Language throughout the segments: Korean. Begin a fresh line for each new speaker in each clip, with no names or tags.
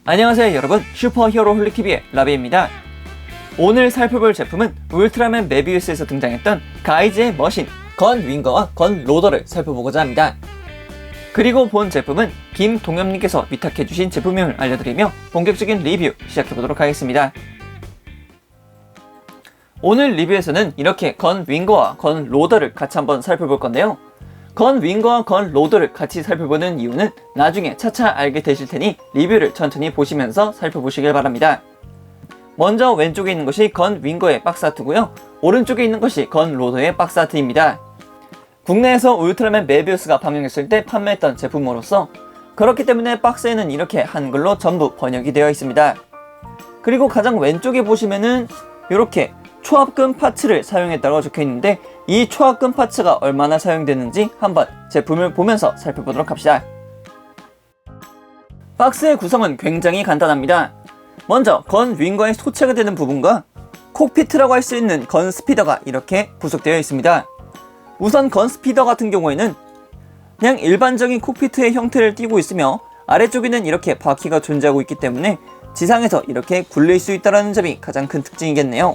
안녕하세요 여러분, 슈퍼히어로 홀릭TV의 라비입니다. 오늘 살펴볼 제품은 울트라맨 메비우스에서 등장했던 가이즈의 머신 건 윙거와 건 로더를 살펴보고자 합니다. 그리고 본 제품은 김동엽님께서 위탁해주신 제품임을 알려드리며 본격적인 리뷰 시작해보도록 하겠습니다. 오늘 리뷰에서는 이렇게 건 윙거와 건 로더를 같이 한번 살펴볼 건데요. 건 윙거와 건 로더를 같이 살펴보는 이유는 나중에 차차 알게 되실 테니 리뷰를 천천히 보시면서 살펴보시길 바랍니다. 먼저 왼쪽에 있는 것이 건 윙거의 박스 아트고요. 오른쪽에 있는 것이 건 로더의 박스 아트입니다. 국내에서 울트라맨 메비우스가 방영했을 때 판매했던 제품으로서 그렇기 때문에 박스에는 이렇게 한글로 전부 번역이 되어 있습니다. 그리고 가장 왼쪽에 보시면은 이렇게 초합금 파츠를 사용했다고 적혀 있는데 이 초합금 파츠가 얼마나 사용되는지 한번 제품을 보면서 살펴보도록 합시다. 박스의 구성은 굉장히 간단합니다. 먼저 건 윙거에 소체가 되는 부분과 콕피트라고 할 수 있는 건 스피더가 이렇게 부속되어 있습니다. 우선 건 스피더 같은 경우에는 그냥 일반적인 콕피트의 형태를 띠고 있으며 아래쪽에는 이렇게 바퀴가 존재하고 있기 때문에 지상에서 이렇게 굴릴 수 있다는 점이 가장 큰 특징이겠네요.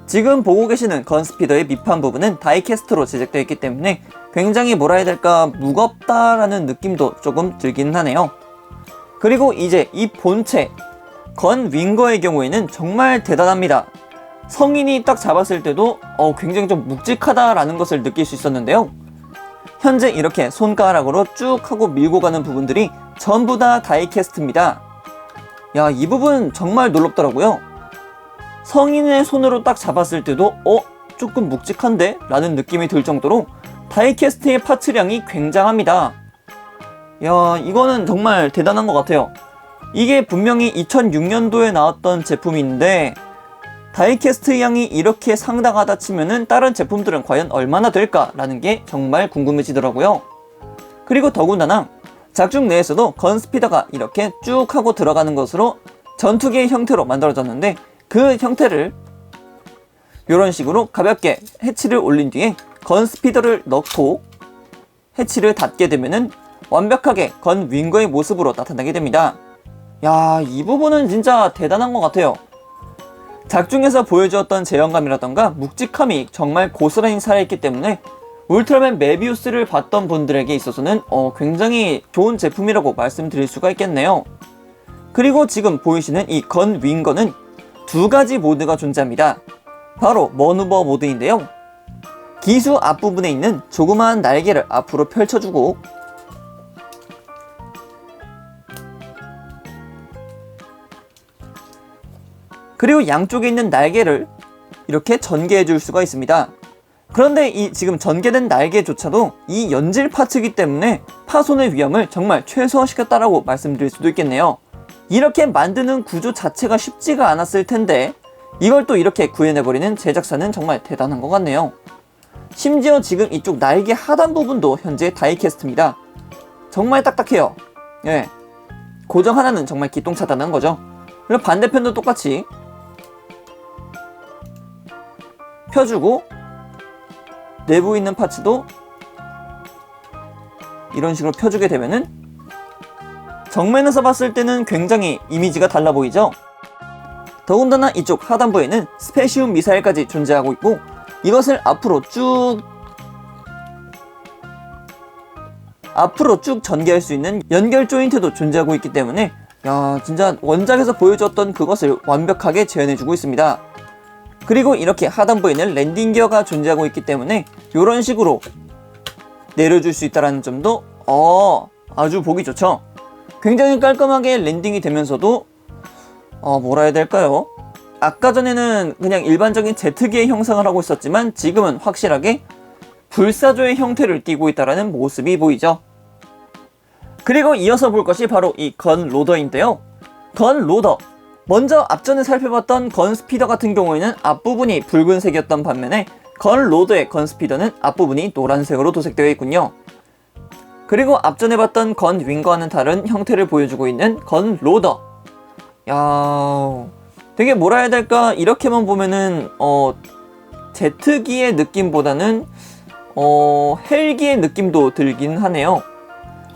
지금 보고 계시는 건 스피더의 밑판 부분은 다이캐스트로 제작되어 있기 때문에 굉장히 뭐라 해야 될까 무겁다라는 느낌도 조금 들긴 하네요. 그리고 이제 이 본체 건 윙거의 경우에는 정말 대단합니다. 성인이 딱 잡았을 때도 굉장히 좀 묵직하다라는 것을 느낄 수 있었는데요. 현재 이렇게 손가락으로 쭉 하고 밀고 가는 부분들이 전부 다 다이캐스트입니다. 야, 이 부분 정말 놀랍더라고요. 성인의 손으로 딱 잡았을 때도 조금 묵직한데? 라는 느낌이 들 정도로 다이캐스트의 파츠량이 굉장합니다. 야, 이거는 정말 대단한 것 같아요. 이게 분명히 2006년도에 나왔던 제품인데 다이캐스트 양이 이렇게 상당하다 치면은 다른 제품들은 과연 얼마나 될까라는 게 정말 궁금해지더라고요. 그리고 더군다나 작중 내에서도 건 스피더가 이렇게 쭉 하고 들어가는 것으로 전투기의 형태로 만들어졌는데 그 형태를 이런 식으로 가볍게 해치를 올린 뒤에 건 스피더를 넣고 해치를 닫게 되면은 완벽하게 건 윙거의 모습으로 나타나게 됩니다. 야, 이 부분은 진짜 대단한 것 같아요. 작중에서 보여주었던 제형감이라던가 묵직함이 정말 고스란히 살아있기 때문에 울트라맨 메비우스를 봤던 분들에게 있어서는 굉장히 좋은 제품이라고 말씀드릴 수가 있겠네요. 그리고 지금 보이시는 이 건 윙거는 두 가지 모드가 존재합니다. 바로 머누버 모드인데요. 기수 앞부분에 있는 조그마한 날개를 앞으로 펼쳐주고 그리고 양쪽에 있는 날개를 이렇게 전개해 줄 수가 있습니다. 그런데 이 지금 전개된 날개조차도 이 연질 파츠이기 때문에 파손의 위험을 정말 최소화시켰다라고 말씀드릴 수도 있겠네요. 이렇게 만드는 구조 자체가 쉽지가 않았을 텐데 이걸 또 이렇게 구현해버리는 제작사는 정말 대단한 것 같네요. 심지어 지금 이쪽 날개 하단 부분도 현재 다이캐스트입니다. 정말 딱딱해요. 예, 고정 하나는 정말 기똥차다는 거죠. 그리고 반대편도 똑같이 펴주고 내부에 있는 파츠도 이런 식으로 펴주게 되면은 정면에서 봤을 때는 굉장히 이미지가 달라 보이죠? 더군다나 이쪽 하단부에는 스페시움 미사일까지 존재하고 있고 이것을 앞으로 쭉 전개할 수 있는 연결 조인트도 존재하고 있기 때문에 야, 진짜 원작에서 보여줬던 그것을 완벽하게 재현해주고 있습니다. 그리고 이렇게 하단부에는 랜딩 기어가 존재하고 있기 때문에 이런 식으로 내려줄 수 있다는 점도 아주 보기 좋죠. 굉장히 깔끔하게 랜딩이 되면서도 뭐라 해야 될까요? 아까 전에는 그냥 일반적인 제트기의 형상을 하고 있었지만 지금은 확실하게 불사조의 형태를 띠고 있다는 모습이 보이죠. 그리고 이어서 볼 것이 바로 이 건 로더인데요. 건 로더, 먼저 앞전에 살펴봤던 건 스피더 같은 경우에는 앞부분이 붉은색이었던 반면에 건 로더의 건 스피더는 앞부분이 노란색으로 도색되어 있군요. 그리고 앞전에 봤던 건 윙거와는 다른 형태를 보여주고 있는 건 로더. 야, 되게 뭐라 해야 될까, 이렇게만 보면은 제트기의 느낌보다는 헬기의 느낌도 들긴 하네요.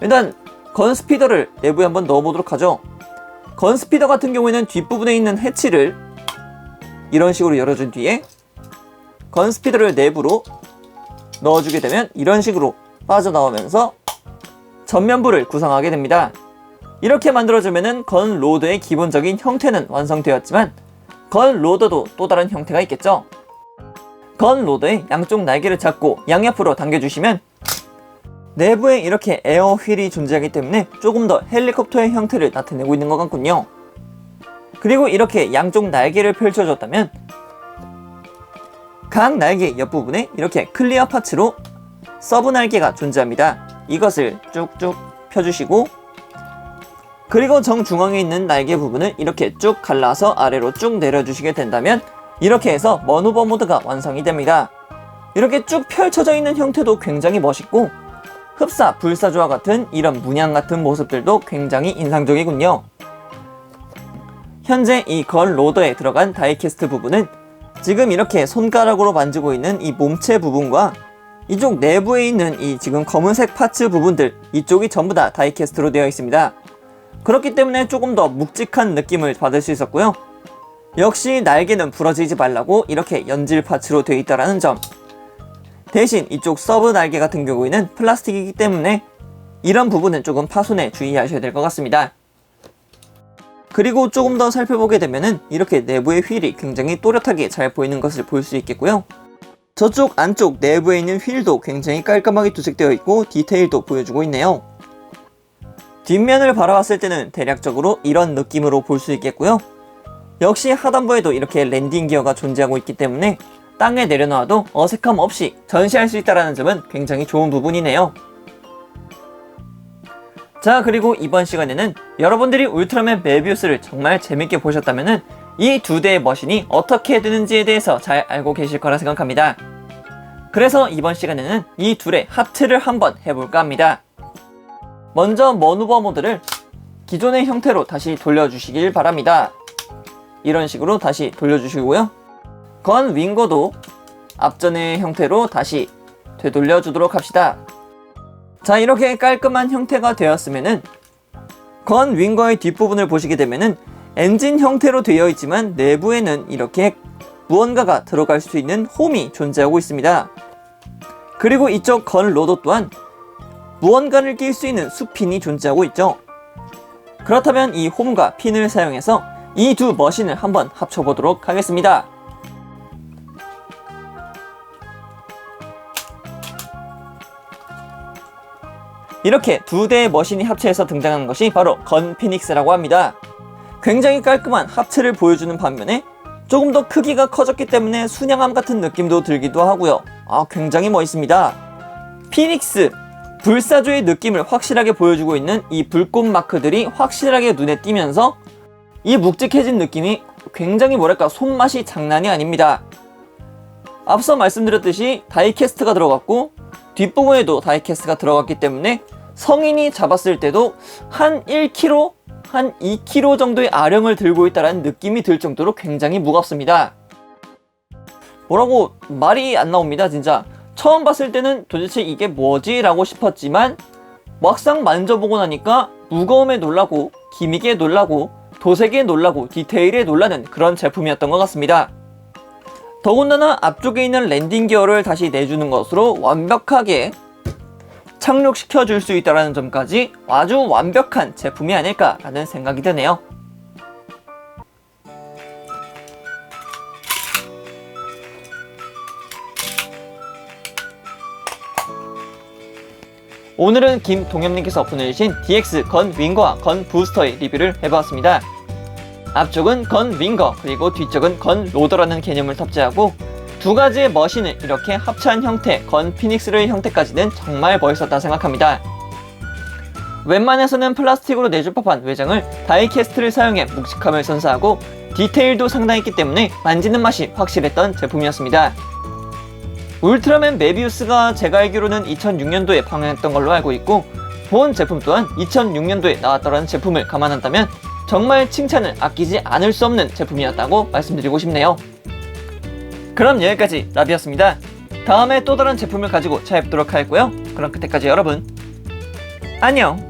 일단 건 스피더를 내부에 한번 넣어보도록 하죠. 건스피더 같은 경우에는 뒷부분에 있는 해치를 이런 식으로 열어준 뒤에 건스피더를 내부로 넣어주게 되면 이런 식으로 빠져나오면서 전면부를 구성하게 됩니다. 이렇게 만들어주면은 건 로더의 기본적인 형태는 완성되었지만 건 로더도 또 다른 형태가 있겠죠. 건 로더의 양쪽 날개를 잡고 양옆으로 당겨주시면 내부에 이렇게 에어 휠이 존재하기 때문에 조금 더 헬리콥터의 형태를 나타내고 있는 것 같군요. 그리고 이렇게 양쪽 날개를 펼쳐줬다면 각 날개 옆부분에 이렇게 클리어 파츠로 서브 날개가 존재합니다. 이것을 쭉쭉 펴주시고 그리고 정중앙에 있는 날개 부분을 이렇게 쭉 갈라서 아래로 쭉 내려주시게 된다면 이렇게 해서 머누버 모드가 완성이 됩니다. 이렇게 쭉 펼쳐져 있는 형태도 굉장히 멋있고 흡사, 불사조와 같은 이런 문양 같은 모습들도 굉장히 인상적이군요. 현재 이 건 로더에 들어간 다이캐스트 부분은 지금 이렇게 손가락으로 만지고 있는 이 몸체 부분과 이쪽 내부에 있는 이 지금 검은색 파츠 부분들 이쪽이 전부 다 다이캐스트로 되어 있습니다. 그렇기 때문에 조금 더 묵직한 느낌을 받을 수 있었고요. 역시 날개는 부러지지 말라고 이렇게 연질 파츠로 되어 있다는 점. 대신 이쪽 서브 날개 같은 경우에는 플라스틱이기 때문에 이런 부분은 조금 파손에 주의하셔야 될 것 같습니다. 그리고 조금 더 살펴보게 되면은 이렇게 내부의 휠이 굉장히 또렷하게 잘 보이는 것을 볼 수 있겠고요. 저쪽 안쪽 내부에 있는 휠도 굉장히 깔끔하게 도색되어 있고 디테일도 보여주고 있네요. 뒷면을 바라봤을 때는 대략적으로 이런 느낌으로 볼 수 있겠고요. 역시 하단부에도 이렇게 랜딩 기어가 존재하고 있기 때문에 땅에 내려놔도 어색함 없이 전시할 수 있다는 점은 굉장히 좋은 부분이네요. 자, 그리고 이번 시간에는 여러분들이 울트라맨 메비우스를 정말 재밌게 보셨다면 이 두 대의 머신이 어떻게 되는지에 대해서 잘 알고 계실 거라 생각합니다. 그래서 이번 시간에는 이 둘의 하트를 한번 해볼까 합니다. 먼저 머누버 모드를 기존의 형태로 다시 돌려주시길 바랍니다. 이런 식으로 다시 돌려주시고요. 건 윙거도 앞전의 형태로 다시 되돌려 주도록 합시다. 자, 이렇게 깔끔한 형태가 되었으면은 건 윙거의 뒷부분을 보시게 되면은 엔진 형태로 되어 있지만 내부에는 이렇게 무언가가 들어갈 수 있는 홈이 존재하고 있습니다. 그리고 이쪽 건 로더 또한 무언가를 낄 수 있는 수핀이 존재하고 있죠. 그렇다면 이 홈과 핀을 사용해서 이 두 머신을 한번 합쳐보도록 하겠습니다. 이렇게 두 대의 머신이 합체해서 등장하는 것이 바로 건 피닉스라고 합니다. 굉장히 깔끔한 합체를 보여주는 반면에 조금 더 크기가 커졌기 때문에 순양함 같은 느낌도 들기도 하고요. 굉장히 멋있습니다. 피닉스, 불사조의 느낌을 확실하게 보여주고 있는 이 불꽃 마크들이 확실하게 눈에 띄면서 이 묵직해진 느낌이 굉장히 손맛이 장난이 아닙니다. 앞서 말씀드렸듯이 다이캐스트가 들어갔고 뒷부분에도 다이캐스트가 들어갔기 때문에 성인이 잡았을 때도 한 1kg, 한 2kg 정도의 아령을 들고 있다는 느낌이 들 정도로 굉장히 무겁습니다. 말이 안 나옵니다, 진짜. 처음 봤을 때는 도대체 이게 뭐지? 라고 싶었지만 막상 만져보고 나니까 무거움에 놀라고 기믹에 놀라고 도색에 놀라고 디테일에 놀라는 그런 제품이었던 것 같습니다. 더군다나 앞쪽에 있는 랜딩 기어를 다시 내주는 것으로 완벽하게 착륙시켜 줄 수 있다는 점까지 아주 완벽한 제품이 아닐까라는 생각이 드네요. 오늘은 김동엽님께서 보내주신 DX 건 윙거와 건 부스터의 리뷰를 해보았습니다. 앞쪽은 건 윙거, 그리고 뒤쪽은 건 로더라는 개념을 탑재하고 두 가지의 머신을 이렇게 합체한 형태, 건 피닉스의 형태까지는 정말 멋있었다 생각합니다. 웬만해서는 플라스틱으로 내줄 법한 외장을 다이캐스트를 사용해 묵직함을 선사하고 디테일도 상당했기 때문에 만지는 맛이 확실했던 제품이었습니다. 울트라맨 메비우스가 제가 알기로는 2006년도에 방영했던 걸로 알고 있고 본 제품 또한 2006년도에 나왔더라는 제품을 감안한다면 정말 칭찬을 아끼지 않을 수 없는 제품이었다고 말씀드리고 싶네요. 그럼 여기까지 라비였습니다. 다음에 또 다른 제품을 가지고 찾아뵙도록 하겠고요. 그럼 그때까지 여러분 안녕.